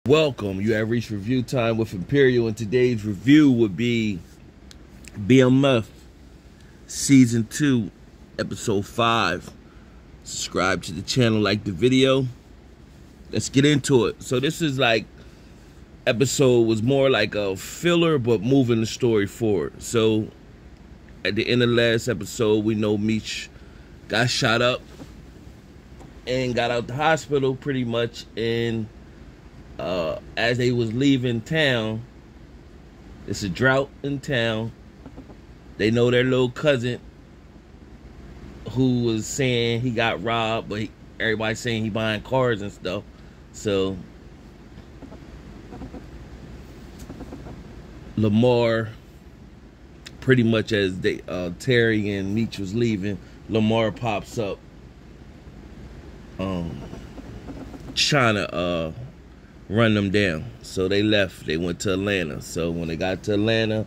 Welcome. You have reached review time with Imperial, and today's review would be BMF Season 2, Episode 5. Subscribe to the channel, like the video. Let's get into it. So this is like, episode was more like a filler, but moving the story forward. So at the end of the last episode, we know Meech got shot up and got out the hospital pretty much, and as they was leaving town, it's a drought in town. They know their little cousin who was saying he got robbed, but everybody's saying he buying cars and stuff. So Lamar, pretty much as they Terry and Meech was leaving, Lamar pops up trying to run them down. So they left. They went to Atlanta. So when they got to Atlanta,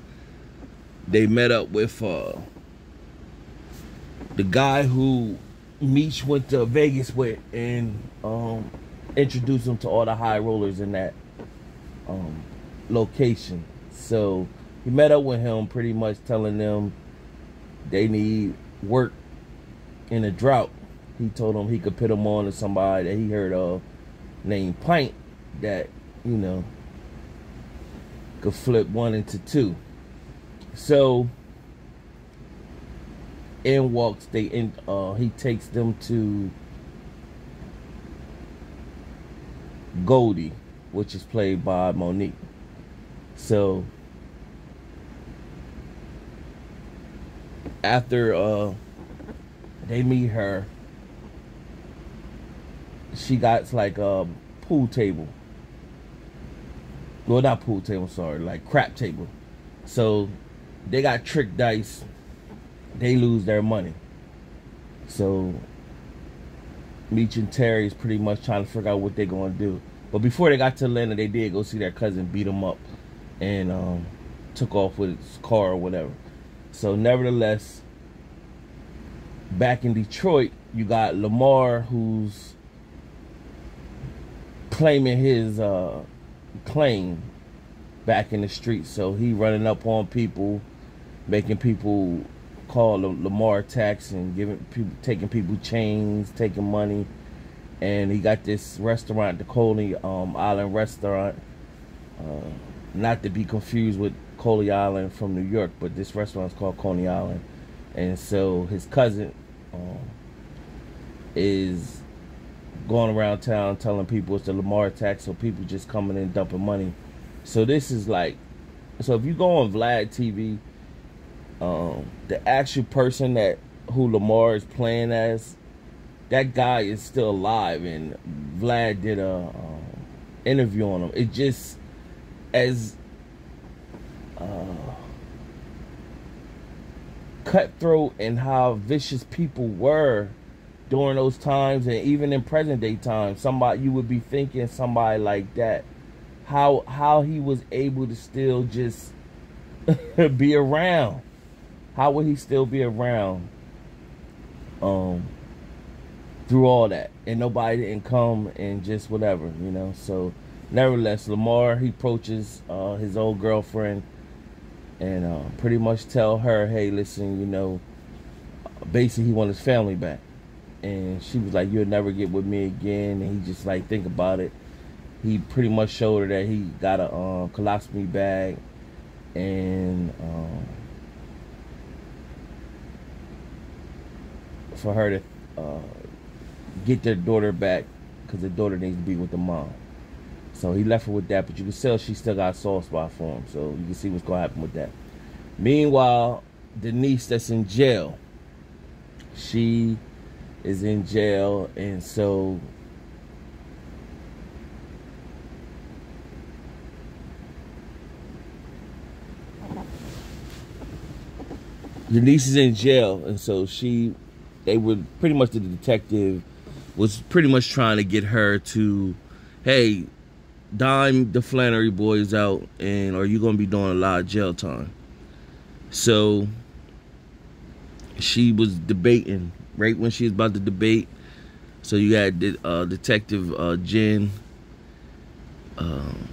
they met up with the guy who Meech went to Vegas with, and introduced him to all the high rollers in that location. So he met up with him, pretty much telling them they need work in a drought. He told them he could put them on to somebody that he heard of named Pint, that, you know, could flip one into two. So in walks he takes them to Goldie, which is played by Monique. So after they meet her, she got like a pool table. Well, not pool table, sorry, like crap table. So they got trick dice. They lose their money. So Meech and Terry is pretty much trying to figure out what they're going to do. But before they got to Atlanta, they did go see their cousin, beat him up, and took off with his car or whatever. So nevertheless, back in Detroit, you got Lamar, who's claiming his claim back in the streets. So he running up on people, making people call Lamar tax, and taking people chains, taking money. And he got this restaurant, the Coney Island restaurant, not to be confused with Coney Island from New York, but this restaurant is called Coney Island. And so his cousin is going around town telling people it's the Lamar tax, so people just coming in dumping money. So this is like, so if you go on Vlad TV, the actual person who Lamar is playing as, that guy is still alive, and Vlad did a interview on him. It just as cutthroat and how vicious people were during those times, and even in present day times, you would be thinking somebody like that, how he was able to still just be around. How would he still be around through all that, and nobody didn't come and just whatever, you know? So nevertheless, Lamar, he approaches his old girlfriend and pretty much tell her, hey, listen, you know, basically he wants his family back. And she was like, you'll never get with me again. And he just like, think about it. He pretty much showed her that he got a colostomy bag, and for her to get their daughter back, because the daughter needs to be with the mom. So he left her with that, but you can tell she still got a soft spot for him. So you can see what's going to happen with that. Meanwhile, the niece that's in jail, she is in jail, and so the niece is in jail, and so they were pretty much, the detective was pretty much trying to get her to, hey, dime the Flannery boys out, and are you going to be doing a lot of jail time? So she was debating right when she was about to debate. So you had Detective Jen and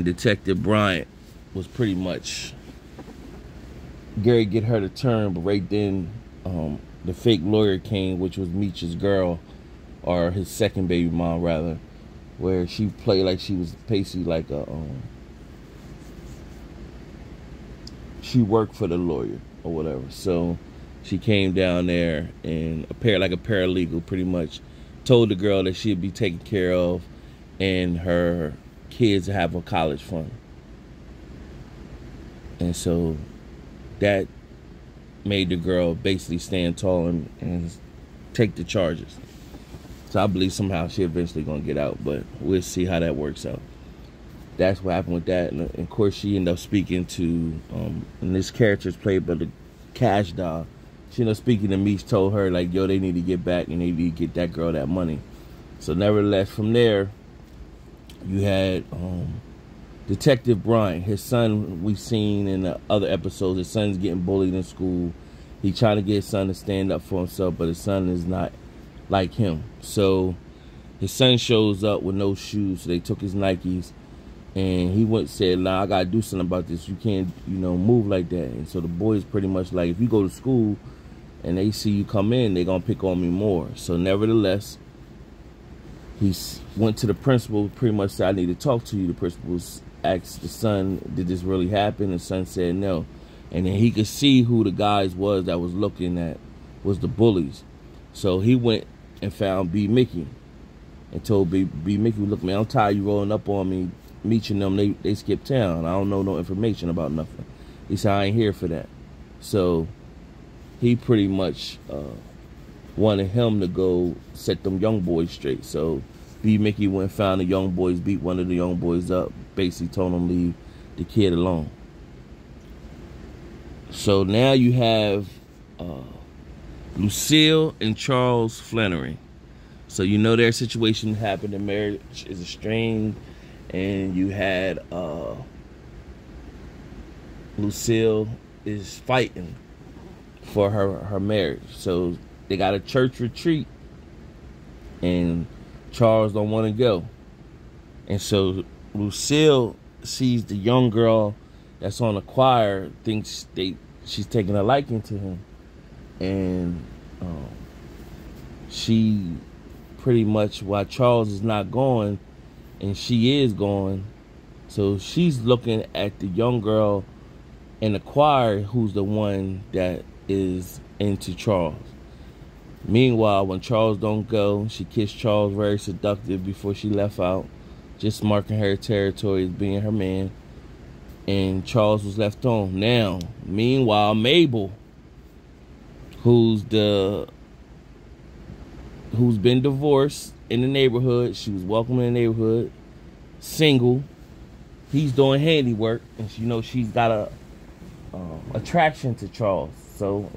Detective Bryant was pretty much Gary get her to turn, but right then the fake lawyer came, which was Meech's girl, or his second baby mom rather, where she played like she was basically like a she worked for the lawyer or whatever. So she came down there and like a paralegal, pretty much told the girl that she'd be taken care of and her kids have a college fund. And so that made the girl basically stand tall and take the charges. So I believe somehow she eventually gonna get out, but we'll see how that works out. That's what happened with that. And of course she ended up speaking to, and this character is played by the Cash Doll. She ended up speaking to Meech, told her like, yo, they need to get back and they need to get that girl that money. So nevertheless, from there, you had Detective Bryant. His son, we've seen in the other episodes, his son's getting bullied in school. He's trying to get his son to stand up for himself, but his son is not like him. So his son shows up with no shoes. So they took his Nikes, and he went and said, nah, I gotta do something about this. You can't, move like that. And so the boys pretty much like, if you go to school and they see you come in, they're gonna pick on me more. So nevertheless, he went to the principal, pretty much said, I need to talk to you. The principal asked the son, did this really happen? The son said no. And then he could see who the guys was that was looking at, was the bullies. So he went and found B. Mickey and told B. Mickey, look, man, I'm tired of you rolling up on me. Meech and them, they skipped town. I don't know no information about nothing. He said, I ain't here for that. So he pretty much wanted him to go set them young boys straight. So B. Mickey went and found the young boys, beat one of the young boys up, basically told him leave the kid alone. So now you have Lucille and Charles Flannery. So you know their situation happened, their marriage is estranged, and you had Lucille is fighting for her marriage. So they got a church retreat, and Charles don't want to go. And so Lucille sees the young girl that's on the choir, thinks she's taking a liking to him. And she pretty much, while Charles is not going, and she is going, so she's looking at the young girl in the choir who's the one that is into Charles. Meanwhile, when Charles don't go, she kissed Charles very seductive before she left out, just marking her territory as being her man. And Charles was left on. Now, meanwhile, Mabel, who's been divorced in the neighborhood, she was welcome in the neighborhood, single. He's doing handiwork, and she's got a attraction to Charles. So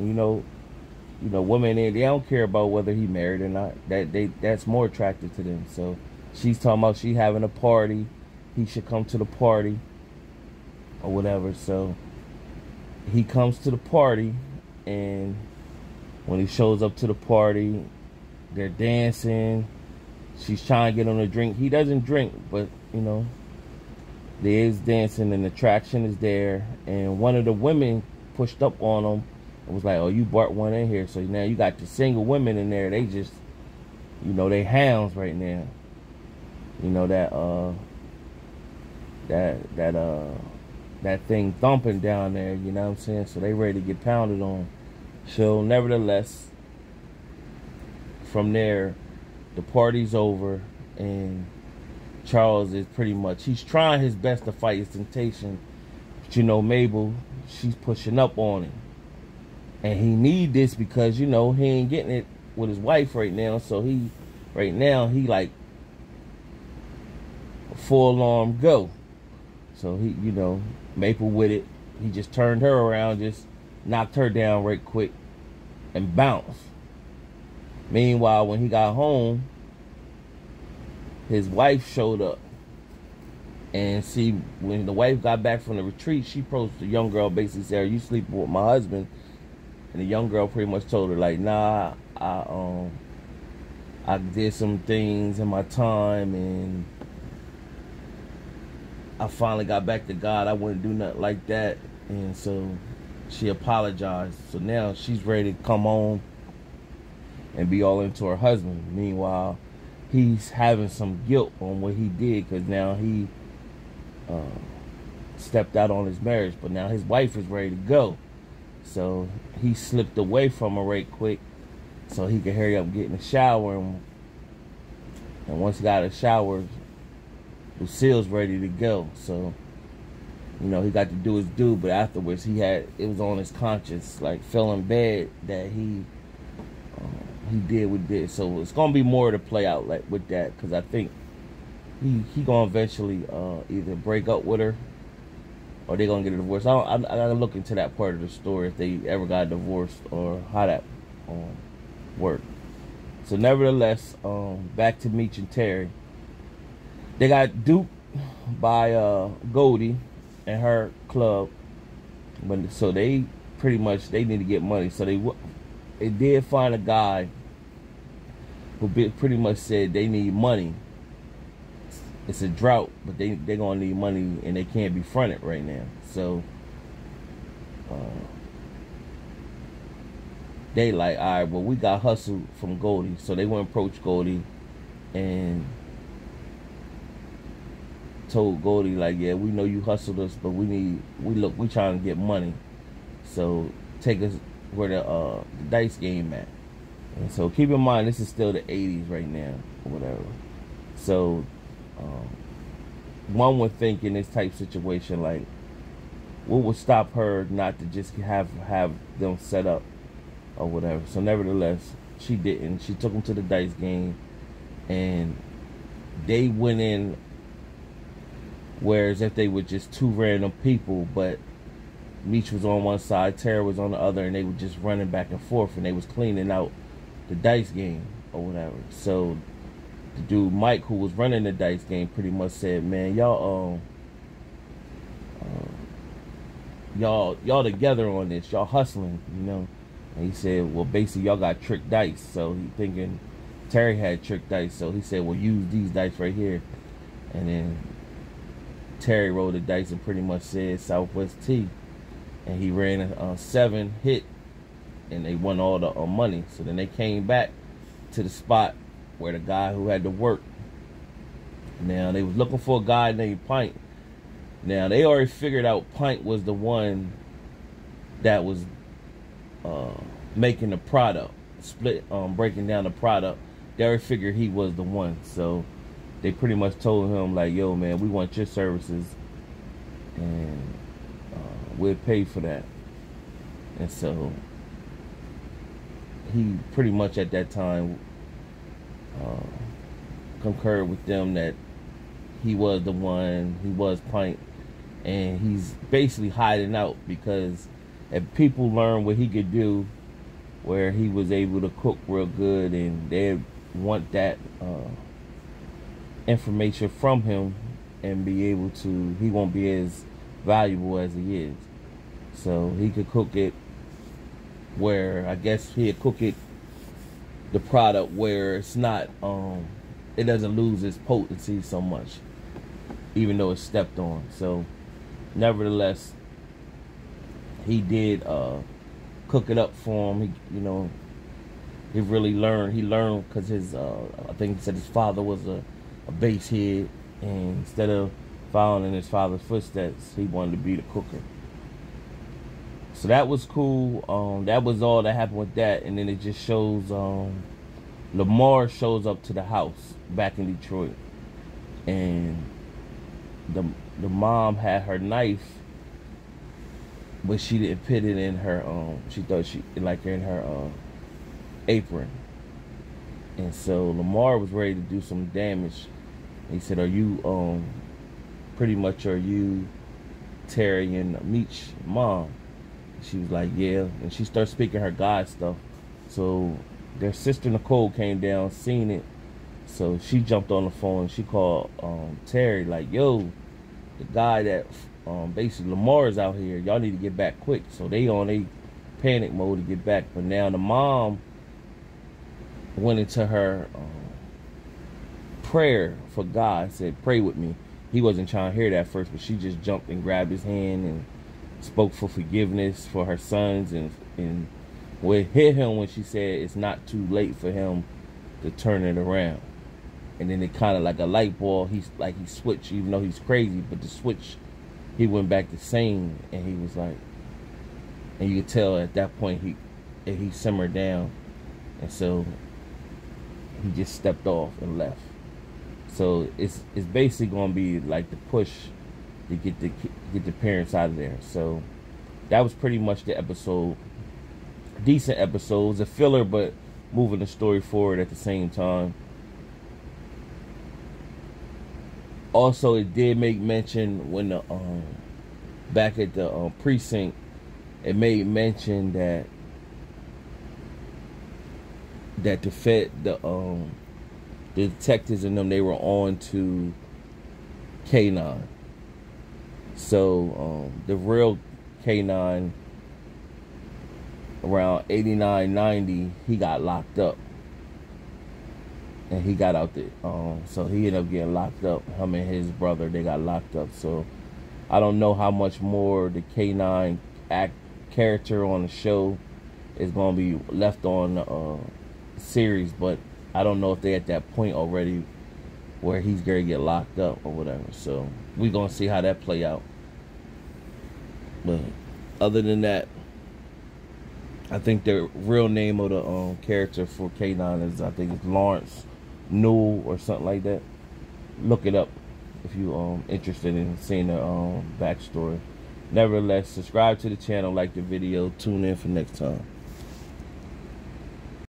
women, they don't care about whether he married or not. That's more attractive to them. So she's talking about she having a party, he should come to the party or whatever. So he comes to the party, and when he shows up to the party, they're dancing. She's trying to get him to drink. He doesn't drink, but there is dancing and attraction is there. And one of the women pushed up on him and was like, oh, you brought one in here. So now you got the single women in there. They just, they hounds right now. That thing thumping down there, you know what I'm saying? So they ready to get pounded on. So nevertheless, from there, the party's over, and Charles is pretty much, he's trying his best to fight his temptation. But Mabel, she's pushing up on him. And he need this because, he ain't getting it with his wife right now. So he like full arm go. So he, Maple with it. He just turned her around, just knocked her down right quick and bounced. Meanwhile, when he got home, his wife showed up. And see, when the wife got back from the retreat, she approached the young girl, basically said, are you sleeping with my husband? And the young girl pretty much told her, like, nah, I I did some things in my time, and I finally got back to God. I wouldn't do nothing like that. And so she apologized. So now she's ready to come home and be all into her husband. Meanwhile, he's having some guilt on what he did, because now he stepped out on his marriage. But now his wife is ready to go. So he slipped away from her right quick so he could hurry up and get in the shower. And once he got in the shower, Lucille's ready to go. So, you know, he got to do his due, but afterwards it was on his conscience, like feeling bad that he did what he did. So it's gonna be more to play out like with that, because I think he gonna eventually either break up with her or they gonna get a divorce. I gotta look into that part of the story, if they ever got divorced or how that worked. So nevertheless, back to Meech and Terry. They got duped by Goldie and her club, but so they pretty much they need to get money. So they did find a guy who pretty much said they need money. It's a drought, but they gonna need money, and they can't be fronted right now. So they like, all right, well, we got hustled from Goldie. So they went and approached Goldie and told Goldie, like, yeah, we know you hustled us, but we trying to get money. So take us where the dice game at. And so keep in mind, this is still the 80s right now, or whatever. So one would think in this type situation, like, what would stop her not to just have them set up or whatever? So nevertheless, she didn't. She took them to the dice game, and they went in whereas if they were just two random people, but Meech was on one side, Terry was on the other, and they were just running back and forth, and they was cleaning out the dice game or whatever. So the dude Mike, who was running the dice game, pretty much said, man, y'all together on this, y'all hustling, you know. And he said, well, basically y'all got tricked dice. So he thinking Terry had tricked dice, so he said, well, use these dice right here. And then Terry rolled the dice and pretty much said Southwest T, and he ran a 7 hit, and they won all the money. So then they came back to the spot where the guy who had to work. Now they was looking for a guy named Pint. Now they already figured out Pint was the one that was making the product, breaking down the product. They already figured he was the one. So they pretty much told him, like, yo, man, we want your services, and we'll pay for that. And so he pretty much at that time concurred with them that he was the one, he was Pint, and he's basically hiding out, because if people learn what he could do, where he was able to cook real good, and they want that information from him and be able to, he won't be as valuable as he is. So he could cook it where, I guess he'd cook it, the product where it's not, it doesn't lose its potency so much, even though it's stepped on. So nevertheless, he did cook it up for him. He, you know, he really learned. He learned because his, I think he said his father was a base head, and instead of following in his father's footsteps, he wanted to be the cooker. So that was cool. That was all that happened with that. And then it just shows Lamar shows up to the house back in Detroit, and the mom had her knife, but she didn't put it in her she thought she like in her apron. And so Lamar was ready to do some damage. He said, are you pretty much, are you Terry and Meech mom? She was like, yeah. And she started speaking her God stuff. So their sister Nicole came down, seen it. So she jumped on the phone and she called Terry, like, yo, the guy that basically Lamar is out here. Y'all need to get back quick. So they on a panic mode to get back. But now the mom went into her prayer for God, said, "Pray with me." He wasn't trying to hear that first, but she just jumped and grabbed his hand and spoke for forgiveness for her sons, and what hit him when she said it's not too late for him to turn it around. And then it kind of like a light bulb, he switched, even though he's crazy, but the switch, he went back to sane, and he was like, and you could tell at that point he simmered down, and so he just stepped off and left. So it's basically gonna be like the push to get the parents out of there. So that was pretty much the episode. Decent episode. It was a filler, but moving the story forward at the same time. Also, it did make mention when the back at the precinct, it made mention that the detectives and them, they were on to K9. So the real K9, around 89, 90, he got locked up. And he got out there. So he ended up getting locked up. Him and his brother, they got locked up. So I don't know how much more the K9 character on the show is going to be left on the series, but I don't know if they're at that point already where he's going to get locked up or whatever. So we're going to see how that play out. But other than that, I think the real name of the character for K9 is, I think it's Lawrence Newell or something like that. Look it up if you interested in seeing the backstory. Nevertheless, subscribe to the channel, like the video, tune in for next time.